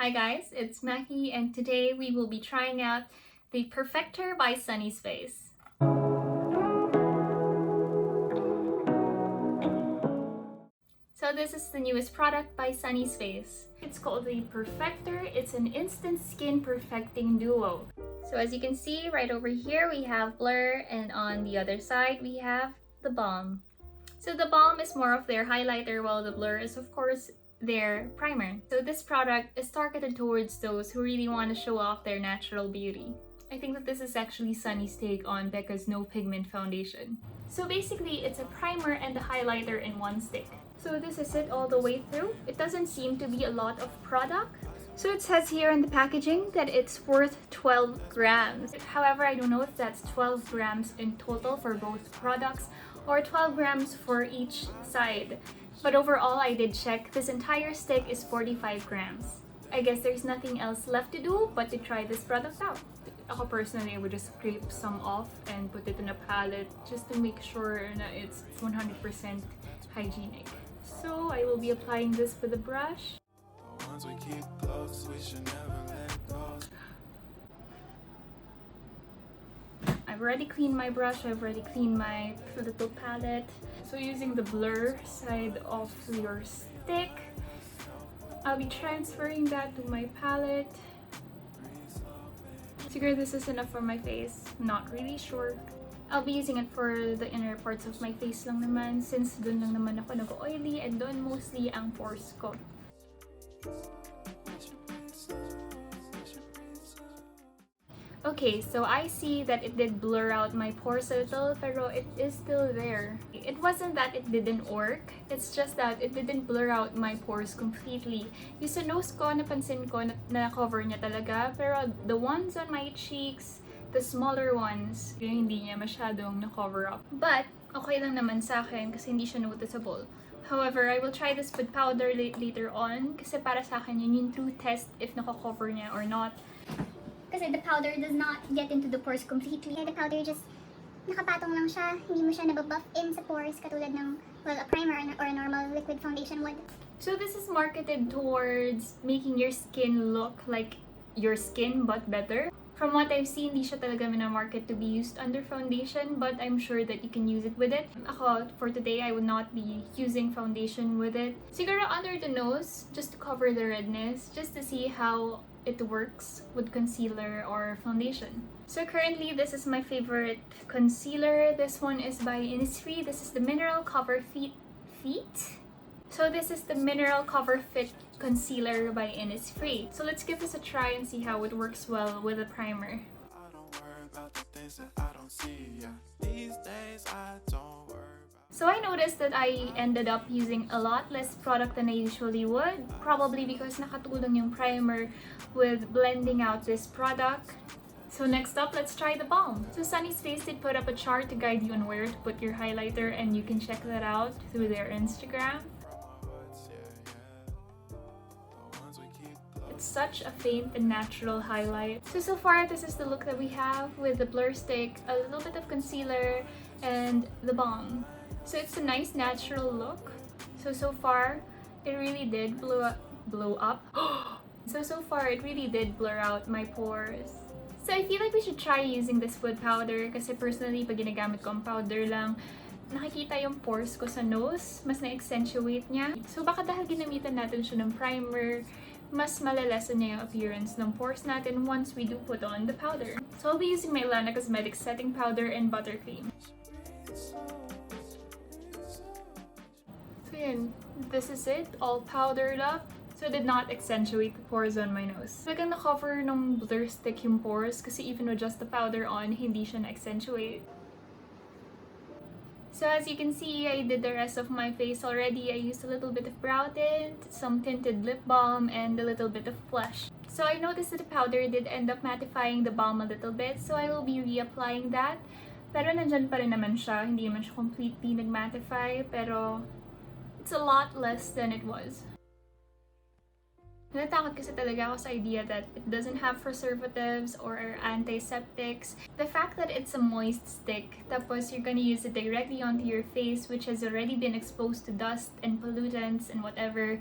Hi guys, it's Mackie and today we will be trying out the Perfector by Sunnie's Face. So this is the newest product by Sunnie's Face. It's called the Perfector. It's an instant skin perfecting duo. So as you can see right over here we have Blur and on the other side we have the Balm. So the Balm is more of their highlighter while the Blur is of course their primer. So this product is targeted towards those who really want to show off their natural beauty. I think that this is actually Sunnie's take on Becca's No Pigment foundation. So basically it's a primer and a highlighter in one stick. So this is it all the way through. It doesn't seem to be a lot of product. So it says here in the packaging that it's worth 12 grams. However, I don't know if that's 12 grams in total for both products or 12 grams for each side. But overall, I did check. This entire stick is 45 grams. I guess there's nothing else left to do but to try this product out. Ako personally, I would just scrape some off and put it in a palette just to make sure that it's 100% hygienic. So I will be applying this with a brush. I've already cleaned my brush, I've already cleaned my little palette. So using the Blur side of your stick, I'll be transferring that to my palette. Siguro this is enough for my face, not really sure. I'll be using it for the inner parts of my face lang naman since dun lang naman ako nag-oily and dun mostly ang pores ko. Okay, so I see that it did blur out my pores a little, pero it is still there. It wasn't that it didn't work, it's just that it didn't blur out my pores completely. Yung sa nose ko, napansin ko na na-cover niya talaga, pero the ones on my cheeks, the smaller ones, yung hindi niya masyadong na-cover up. But, okay lang naman sa akin kasi hindi siya noticeable. However, I will try this with powder later on kasi para sa akin yun yung true test if naka-cover niya or not. Kasi the powder does not get into the pores completely. The powder just nakapatong lang siya. Hindi mo siya nababuff in sa pores katulad ng, well, a primer or a normal liquid foundation would. So this is marketed towards making your skin look like your skin but better. From what I've seen, di siya talaga minamarket to be used under foundation, but I'm sure that you can use it with it. Ako, for today, I would not be using foundation with it. Siguro under the nose, just to cover the redness, just to see how it works with concealer or foundation. So currently, this is my favorite concealer. This one is by Innisfree. This is the Mineral Cover Fit. So this is the Mineral Cover Fit Concealer by Innisfree. So let's give this a try and see how it works well with a primer. So I noticed that I ended up using a lot less product than I usually would, probably because nakatulong yung primer with blending out this product. So next up, let's try the balm. So Sunnie's Face did put up a chart to guide you on where to put your highlighter, and you can check that out through their Instagram. It's such a faint and natural highlight. So far, this is the look that we have with the Blur stick, a little bit of concealer, and the balm. So it's a nice natural look. So far, it really did blow up. So far, it really did blur out my pores. So I feel like we should try using this food powder kasi personally, pag ginagamit ko ang powder lang, nakikita yung pores ko sa nose, mas na-accentuate niya. So baka dahil ginamitan natin siya ng primer, mas malalesan niya yung appearance ng pores natin once we do put on the powder. So I'll be using my Lana Cosmetics setting powder and buttercream. So yun, this is it, all powdered up. So it did not accentuate the pores on my nose. Talagang na-cover nung Blur stick yung pores kasi even with just the powder on, hindi siya na-accentuate. So as you can see, I did the rest of my face already. I used a little bit of brow tint, some tinted lip balm, and a little bit of blush. So I noticed that the powder did end up mattifying the balm a little bit, so I will be reapplying that. Pero nandyan pa rin naman siya, hindi naman siya completely nag-mattify, pero it's a lot less than it was. Natakot kasi talaga ako sa idea that it doesn't have preservatives or antiseptics. The fact that it's a moist stick, tapos you're gonna use it directly onto your face, which has already been exposed to dust and pollutants and whatever,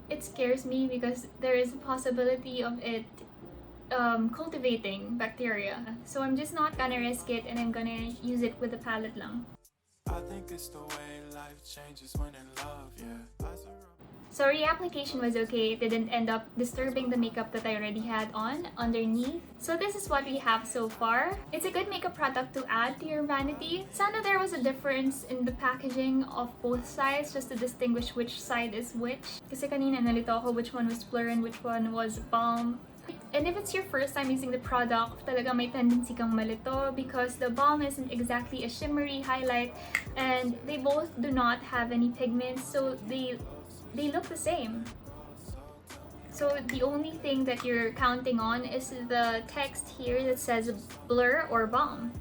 it scares me because there is a possibility of it cultivating bacteria. So I'm just not gonna risk it, and I'm gonna use it with a palette lang. I think it's the way life changes when in love, yeah. So reapplication was okay. It didn't end up disturbing the makeup that I already had on underneath. So this is what we have so far. It's a good makeup product to add to your vanity. Sana there was a difference in the packaging of both sides just to distinguish which side is which. Kasi kanina nalito ako which one was blur and which one was balm. And if it's your first time using the product, talaga may tendency kang malito because the balm isn't exactly a shimmery highlight and they both do not have any pigments, so they look the same. So the only thing that you're counting on is the text here that says blur or balm.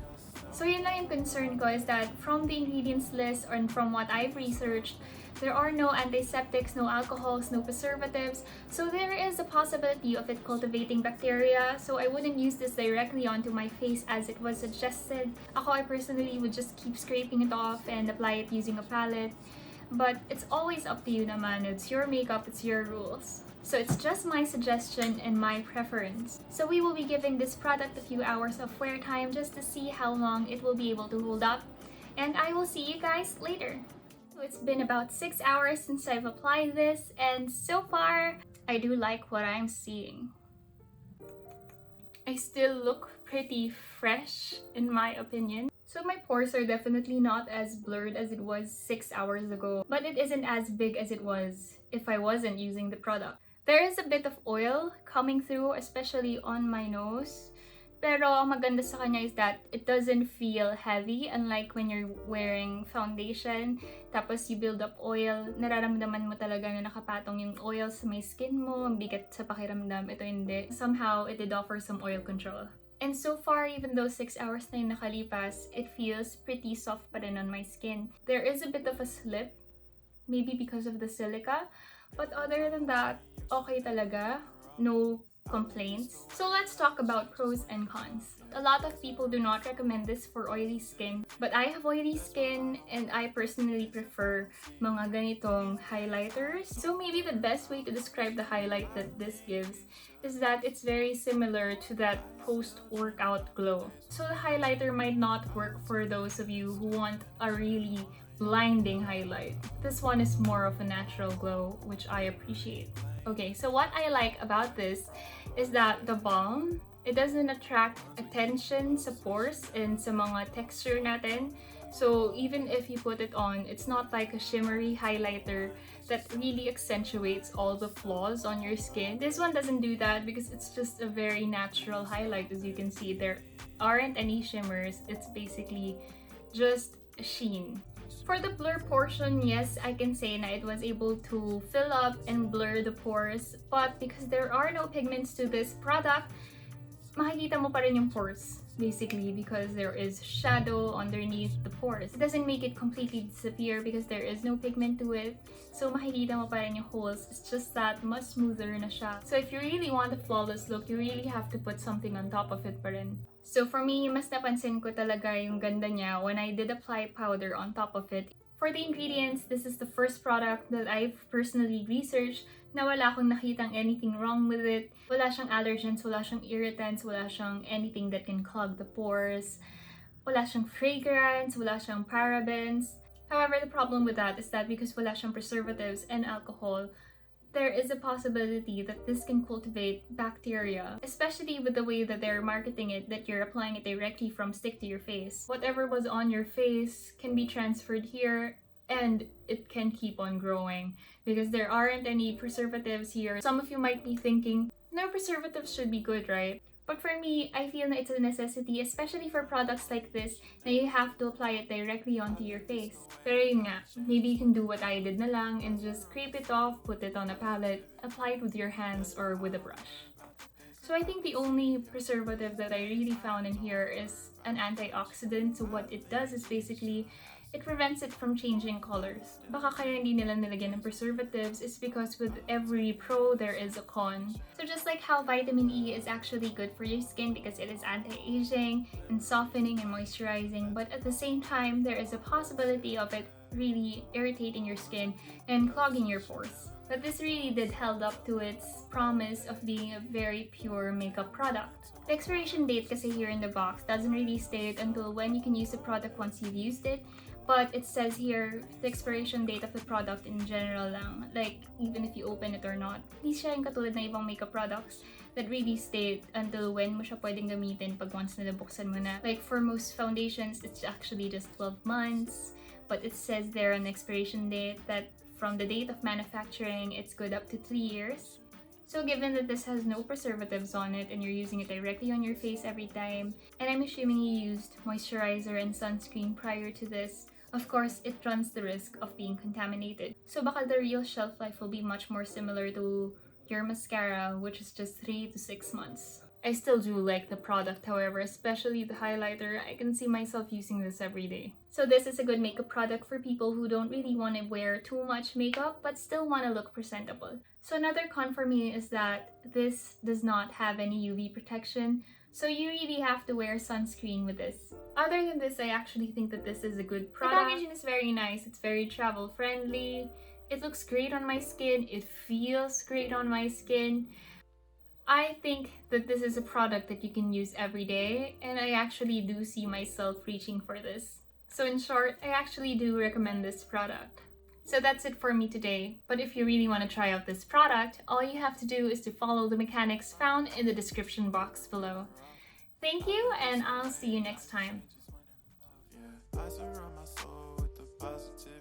So yun lang yung concern ko, is that from the ingredients list and from what I've researched, there are no antiseptics, no alcohols, no preservatives. So there is a possibility of it cultivating bacteria. So I wouldn't use this directly onto my face as it was suggested. I personally would just keep scraping it off and apply it using a palette. But it's always up to you naman. It's your makeup, it's your rules. So it's just my suggestion and my preference. So we will be giving this product a few hours of wear time just to see how long it will be able to hold up. And I will see you guys later. So it's been about 6 hours since I've applied this, and so far, I do like what I'm seeing. I still look pretty fresh in my opinion. So my pores are definitely not as blurred as it was 6 hours ago, but it isn't as big as it was if I wasn't using the product. There is a bit of oil coming through, especially on my nose. Pero ang maganda sa kanya is that it doesn't feel heavy, unlike when you're wearing foundation, tapos you build up oil, nararamdaman mo talaga na nakapatong yung oil sa may skin mo, ang bigat sa pakiramdam. Ito hindi. Somehow, it did offer some oil control. And so far, even though 6 hours na yung nakalipas, it feels pretty soft pa rin on my skin. There is a bit of a slip, maybe because of the silica, but other than that, okay talaga. No complaints. So let's talk about pros and cons. A lot of people do not recommend this for oily skin, but I have oily skin and I personally prefer mga ganitong highlighters. So maybe the best way to describe the highlight that this gives is that it's very similar to that post-workout glow. So the highlighter might not work for those of you who want a really blinding highlight. This one is more of a natural glow, which I appreciate. Okay, so what I like about this is that the balm, it doesn't attract attention sa pores and sa mga texture natin. So even if you put it on, it's not like a shimmery highlighter that really accentuates all the flaws on your skin. This one doesn't do that because it's just a very natural highlight. As you can see, there aren't any shimmers. It's basically just a sheen. For the blur portion, yes, I can say na it was able to fill up and blur the pores, but because there are no pigments to this product, makikita mo pa rin yung pores, basically, because there is shadow underneath the pores. It doesn't make it completely disappear because there is no pigment to it, so makikita mo pa rin yung holes. It's just that much smoother na siya. So if you really want a flawless look, you really have to put something on top of it pa rin. So for me, mas napansin ko talaga yung ganda niya when I did apply powder on top of it. For the ingredients, this is the first product that I've personally researched na wala akong nakitang anything wrong with it. Wala siyang allergens, wala siyang irritants, wala siyang anything that can clog the pores. Wala siyang fragrance, wala siyang parabens. However, the problem with that is that because wala siyang preservatives and alcohol, there is a possibility that this can cultivate bacteria, especially with the way that they're marketing it, that you're applying it directly from stick to your face. Whatever was on your face can be transferred here and it can keep on growing because there aren't any preservatives here. Some of you might be thinking, no, preservatives should be good, right? But for me, I feel that it's a necessity, especially for products like this, na you have to apply it directly onto your face. Pero yun nga, maybe you can do what I did na lang and just scrape it off, put it on a palette, apply it with your hands or with a brush. So I think the only preservative that I really found in here is an antioxidant. So what it does is basically, it prevents it from changing colors. Baka kaya hindi nila nilagyan ng preservatives is because with every pro, there is a con. So just like how vitamin E is actually good for your skin because it is anti-aging and softening and moisturizing, but at the same time, there is a possibility of it really irritating your skin and clogging your pores. But this really did held up to its promise of being a very pure makeup product. The expiration date kasi here in the box doesn't really state until when you can use the product once you've used it, but it says here the expiration date of the product in general lang, like even if you open it or not. Hindi siya yung katulad na ibang makeup products that really state until when mo siya pwedeng gamitin pag once na nabuksan mo na. Like for most foundations, it's actually just 12 months, but it says there on the expiration date that from the date of manufacturing, it's good up to 3 years. So given that this has no preservatives on it and you're using it directly on your face every time, and I'm assuming you used moisturizer and sunscreen prior to this, of course, it runs the risk of being contaminated. So baka the real shelf life will be much more similar to your mascara, which is just 3 to 6 months. I still do like the product, however, especially the highlighter. I can see myself using this every day. So this is a good makeup product for people who don't really want to wear too much makeup but still want to look presentable. So another con for me is that this does not have any UV protection, so you really have to wear sunscreen with this. Other than this, I actually think that this is a good product. The packaging is very nice, it's very travel friendly, it looks great on my skin, it feels great on my skin. I think that this is a product that you can use every day, and I actually do see myself reaching for this. So in short, I actually do recommend this product. So that's it for me today, but if you really want to try out this product, all you have to do is to follow the mechanics found in the description box below. Thank you, and I'll see you next time. I surround my soul with the positive